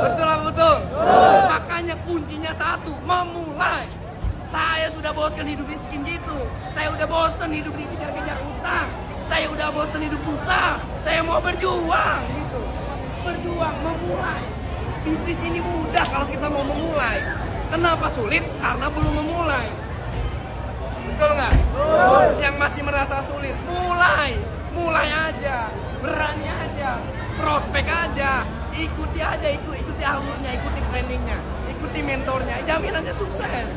Betul apa betul? Makanya kuncinya satu, memulai. Saya sudah bosan hidup miskin gitu. Saya udah bosan hidup dikejar-kejar utang. Saya udah bosan hidup susah. Saya mau berjuang gitu. Berjuang, memulai. Bisnis ini mudah kalau kita mau memulai. Kenapa sulit? Karena belum memulai. Betul nggak? Yang masih merasa sulit, mulai. Mulai aja. Berani aja. Prospek aja. Ikuti aja, ikuti alurnya, ikuti trainingnya. Ikuti mentornya. Jaminannya sukses.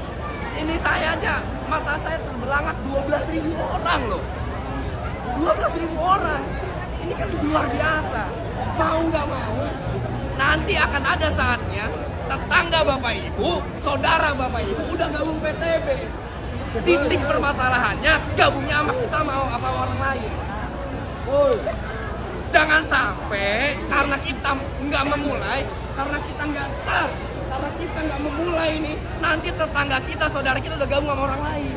Ini saya aja, mata saya terbelangat 12.000 orang loh. 12.000 orang. Ini kan luar biasa. Mau nggak mau, nanti akan ada saatnya tetangga Bapak Ibu, saudara Bapak Ibu udah gabung PTB. Titik permasalahannya gabungnya sama kita mau apa orang lain. Jangan sampai karena kita nggak memulai, karena kita nggak start, karena kita nggak memulai ini, nanti tetangga kita, saudara kita udah gabung sama orang lain.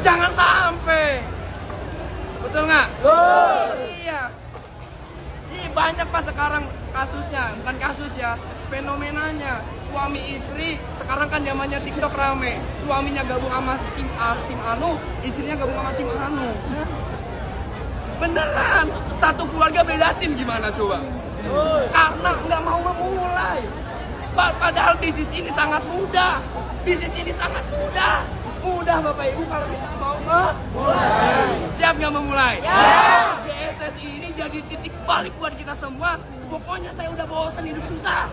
Jangan sampai. Betul nggak? Iya. Ih, banyak Pak sekarang kasusnya, bukan kasus ya, fenomenanya. Suami istri, sekarang kan zamannya TikTok rame. Suaminya gabung sama tim A, tim Anu, istrinya gabung sama tim Anu. Beneran, satu keluarga beda tim gimana coba? Karena nggak mau memulai. Padahal bisnis ini sangat mudah. Bisnis ini sangat mudah. Mudah Bapak Ibu kalau kita mau memulai. Siap nggak memulai? Siap. GSS ini jadi titik balik buat kita semua. Pokoknya saya udah bosan hidup susah.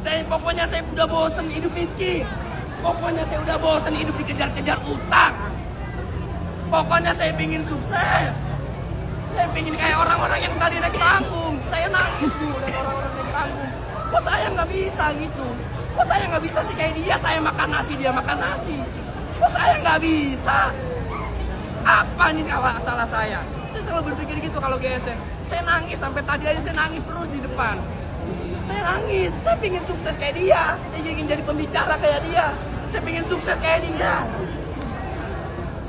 Pokoknya saya udah bosan hidup miskin. Pokoknya saya udah bosan hidup dikejar-kejar utang. Pokoknya saya pingin sukses. Saya pingin kayak orang-orang yang tadi naik panggung. Saya nangis tuh lihat orang-orang naik panggung. Kok saya nggak bisa gitu? Kok saya nggak bisa sih kayak dia? Saya makan nasi, dia makan nasi. Kok saya nggak bisa? Apa nih salah saya? Saya selalu berpikir gitu kalau GSS. Saya nangis sampai tadi aja saya nangis terus di depan. Saya nangis, saya pingin sukses kayak dia. Saya ingin jadi pembicara kayak dia. Saya pingin sukses kayak dia.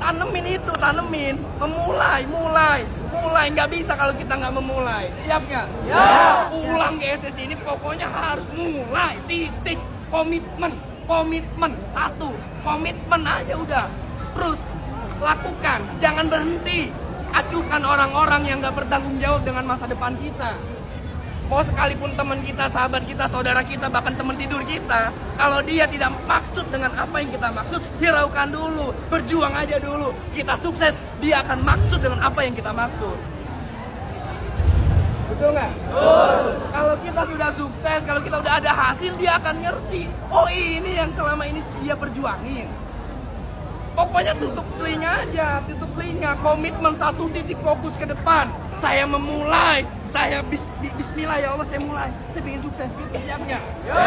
Tanemin itu, tanemin. Mulai. Nggak bisa kalau kita nggak memulai. Siap nggak? Ya. Pulang GSS ini pokoknya harus mulai. Titik. Komitmen. Satu. Komitmen aja udah. Terus lakukan. Jangan berhenti. Acuhkan orang-orang yang nggak bertanggung jawab dengan masa depan kita. Mau sekalipun teman kita, sahabat kita, saudara kita, bahkan teman tidur kita, kalau dia tidak maksud dengan apa yang kita maksud, hiraukan dulu, berjuang aja dulu. Kita sukses, dia akan maksud dengan apa yang kita maksud. Betul nggak? Kalau kita sudah sukses, kalau kita udah ada hasil, dia akan ngerti. Oh ini yang selama ini dia perjuangin. Pokoknya tutup telinga aja, tutup telinga. Komitmen satu titik fokus ke depan. Saya memulai, saya bismillah ya Allah saya mulai. Saya ingin sukses, siap nggak? Ya.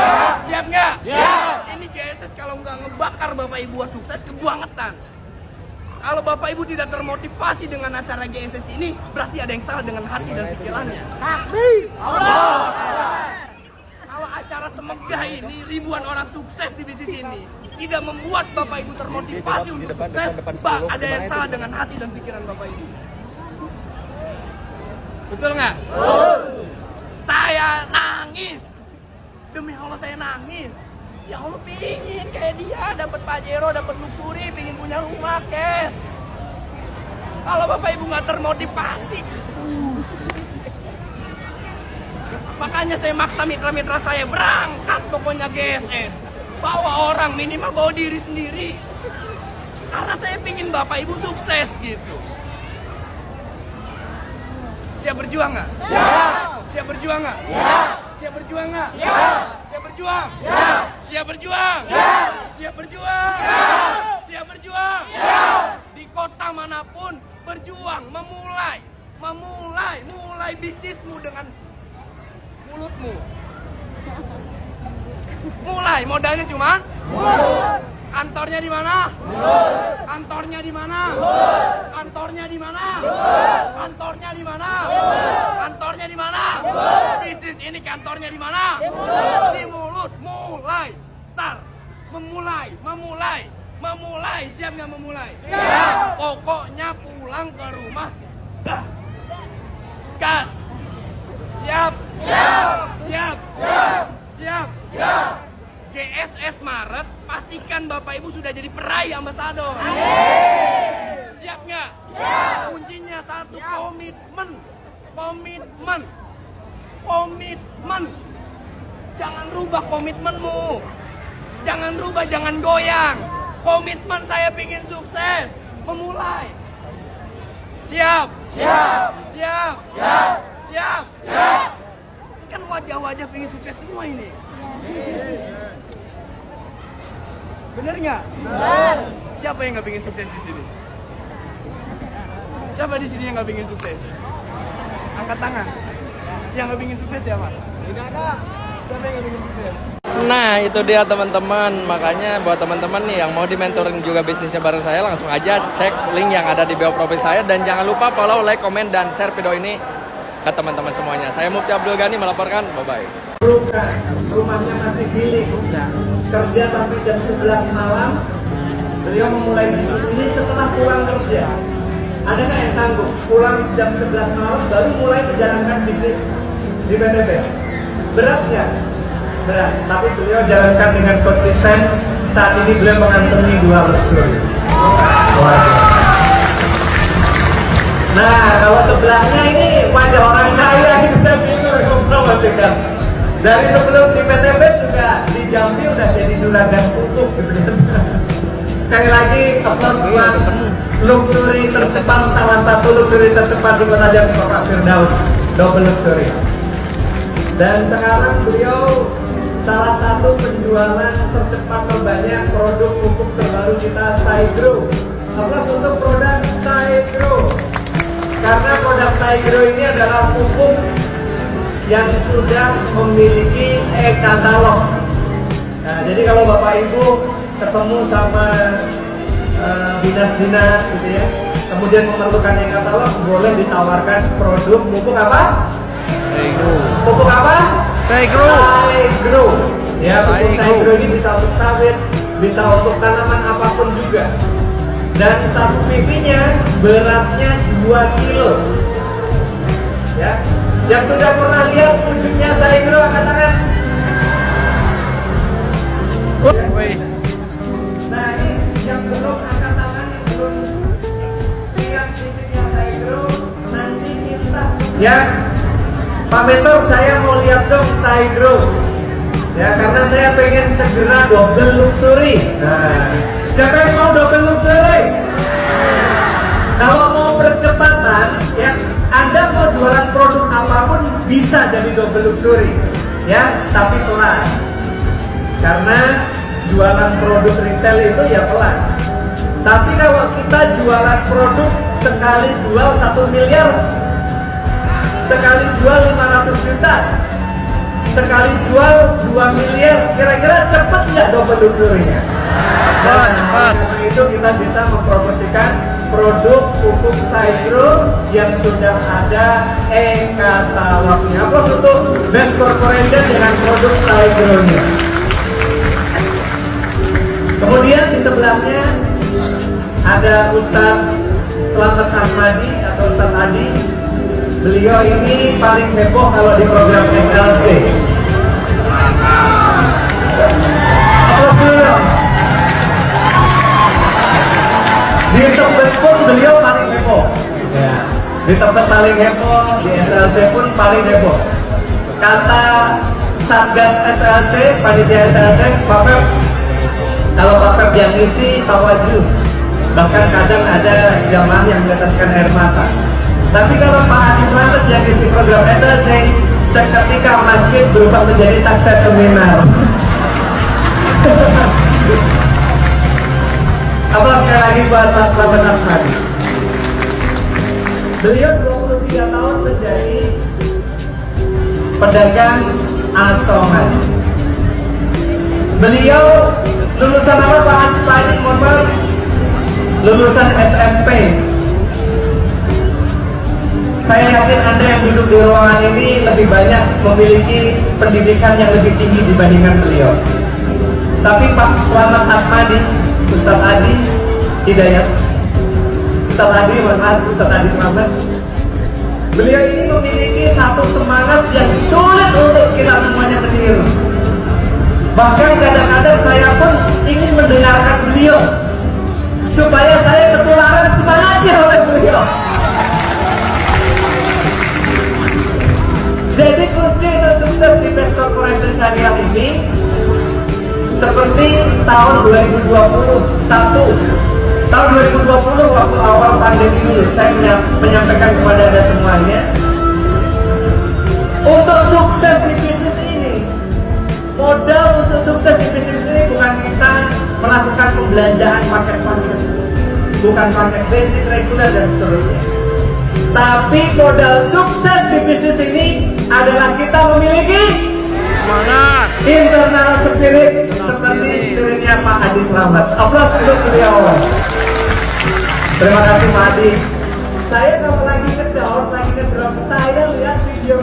Siap nggak? Ya. Ini GSS kalau nggak ngebakar Bapak Ibu sukses kebangetan. Kalau Bapak Ibu tidak termotivasi dengan acara GSS ini, berarti ada yang salah dengan hati dan pikirannya. Takbir! Allah! Kalau acara semegah ini, ribuan orang sukses di bisnis ini, tidak membuat Bapak Ibu termotivasi untuk sukses, ada yang salah dengan hati dan pikiran Bapak Ibu. Betul nggak? Saya nangis. Demi Allah saya nangis. Ya Allah pingin kayak dia, dapat Pajero, dapat luxury, pingin punya rumah, cash. Kalau Bapak Ibu nggak termotivasi, makanya saya maksa mitra-mitra saya berangkat pokoknya GSS. Bawa orang, minimal bawa diri sendiri. Karena saya pingin Bapak Ibu sukses gitu. Siap berjuang nggak? Siap. Siap berjuang nggak? Siap. Siap berjuang nggak? Siap. Siap berjuang? Siap. Siap berjuang? Siap. Siap berjuang? Siap. Siap berjuang? Siap. Di kota manapun berjuang, mulai bisnismu dengan mulutmu. Mulai, modalnya cuman mulut. Kantornya di mana? Mulut. Kantornya di mana? Mulut. Kantornya di mana? Mulut. Kantornya di mana? Mulut. Kantornya di mana? Mulut. Bisnis ini kantornya di mana? Mulut. Di mulut. Mulai. Start. Memulai. Siap nggak memulai? Siap. Pokoknya pulang ke rumah. Gas. Siap. Siap. Siap. Siap. GSS Maret, pastikan Bapak Ibu sudah jadi peraih ambasador. Siap nggak? Siap. Kuncinya satu, komitmen. Komitmen. Komitmen. Jangan rubah komitmenmu. Jangan rubah, jangan goyang. Komitmen saya ingin sukses. Memulai. Siap. Siap. Siap. Siap. Siap. Siap. Kan wajah-wajah pengen sukses semua ini. Bener nggak? Bener. Siapa yang nggak pengen sukses di sini? Siapa di sini yang nggak pengen sukses? Angkat tangan. Yang nggak pengen sukses siapa? Tidak ada. Siapa yang nggak pengen sukses? Nah itu dia teman-teman, makanya buat teman-teman nih yang mau di-mentoring juga bisnisnya bareng saya, langsung aja cek link yang ada di bio profil saya. Dan jangan lupa follow, like, komen, dan share video ini ke teman-teman semuanya. Saya Mufti Abdul Ghani melaporkan, bye-bye. Rumahnya masih milik, kerja sampai jam 11 malam. Beliau memulai bisnis ini setelah pulang kerja. Ada nggak yang sanggup pulang jam 11 malam baru mulai menjalankan bisnis di PT BES? Berat nggak? Berat, tapi beliau jalankan dengan konsisten. Saat ini beliau mengantongi 2 luxury. Nah, kalau sebelahnya ini wajah orang kaya, ini saya bingung mempromosikan. Dari sebelum di PT BES juga di Jambi udah jadi juragan pupuk gitu kan. Sekali lagi aplaus buat luxury tercepat, salah satu luxury tercepat di Kota Jambi, Bapak Firdaus, double luxury. Dan sekarang beliau salah satu penjualan tercepat terbanyak produk pupuk terbaru kita, Saigro. Aplaus untuk produk Saigro. Karena produk Saigro ini adalah pupuk yang sudah memiliki e-katalog. Nah, jadi kalau Bapak Ibu ketemu sama dinas-dinas gitu ya, kemudian memerlukan e-katalog, boleh ditawarkan produk pupuk apa? Saigro. Pupuk apa? Saigro. Saigro. Ya, pupuk Saigro ini bisa untuk sawit, bisa untuk tanaman apapun juga. Dan satu pipinya beratnya 2 kilo. Ya. Yang sudah pernah lihat wujudnya Saigro angkat tangan. Nah, ini yang belum angkat tangan, yang belum lihat fisiknya Saigro, nanti minta. Ya, Pak Mentor, saya mau lihat dong Saigro. Ya, karena saya pengen segera double luxury. Nah, siapa yang mau double luxury? Kalau mau percepatan, ya, Anda mau jualan produk apapun bisa jadi double luxury, ya, tapi pelan. Karena jualan produk retail itu ya pelan. Tapi kalau kita jualan produk sekali jual 1 miliar, sekali jual 500 juta, sekali jual 2 miliar, kira-kira cepat nggak double luxury-nya? Nah, karena itu kita bisa mempromosikan produk pupuk Saigro yang sudah ada e-katalognya. Aplaus untuk BES Corporation dengan produk Saigro-nya. Kemudian di sebelahnya ada Ustadz Slamet Asmadi atau Ustadz Adi. Beliau ini paling heboh kalau di program SLC. Aplaus dulu. Di Tebet pun beliau paling heboh. Ya. Di Tebet paling heboh, di SLC pun paling heboh. Kata Satgas SLC, panitia SLC, Pak Pep, kalau Pak Pep yang isi tawajuh, bahkan kadang ada jamaah yang meneteskan air mata. Tapi kalau Pak Adi Slamet yang isi program SLC, seketika masjid berubah menjadi sukses seminar. Aplaus sekali lagi buat Pak Slamet Asmadi. Beliau 23 tahun menjadi pedagang asongan. Beliau lulusan apa Pak Adi? Mohon maaf. Lulusan SMP. Saya yakin Anda yang duduk di ruangan ini lebih banyak memiliki pendidikan yang lebih tinggi dibandingkan beliau. Tapi Pak Slamet Asmadi, Ustadz Adi Hidayat, Ustadz Adi, mohon maaf, Ustadz Adi Slamet, beliau ini memiliki satu semangat yang sulit untuk kita semuanya meniru. Bahkan kadang-kadang saya pun ingin mendengarkan beliau supaya saya ketularan semangatnya oleh beliau. Jadi kunci untuk sukses di Best Corporation Syariah ini seperti tahun 2021. Tahun 2020 waktu awal pandemi dulu saya menyampaikan kepada Anda semuanya, untuk sukses di bisnis ini, modal untuk sukses di bisnis ini bukan kita melakukan pembelanjaan paket-paket, bukan paket basic, reguler dan seterusnya. Tapi modal sukses di bisnis ini adalah kita memiliki Semangat. internal spirit seperti spiritnya Pak Adi Slamet. Aplaus untuk beliau. Terima kasih Pak Adi. Saya kalau lagi ngedrop, saya lihat video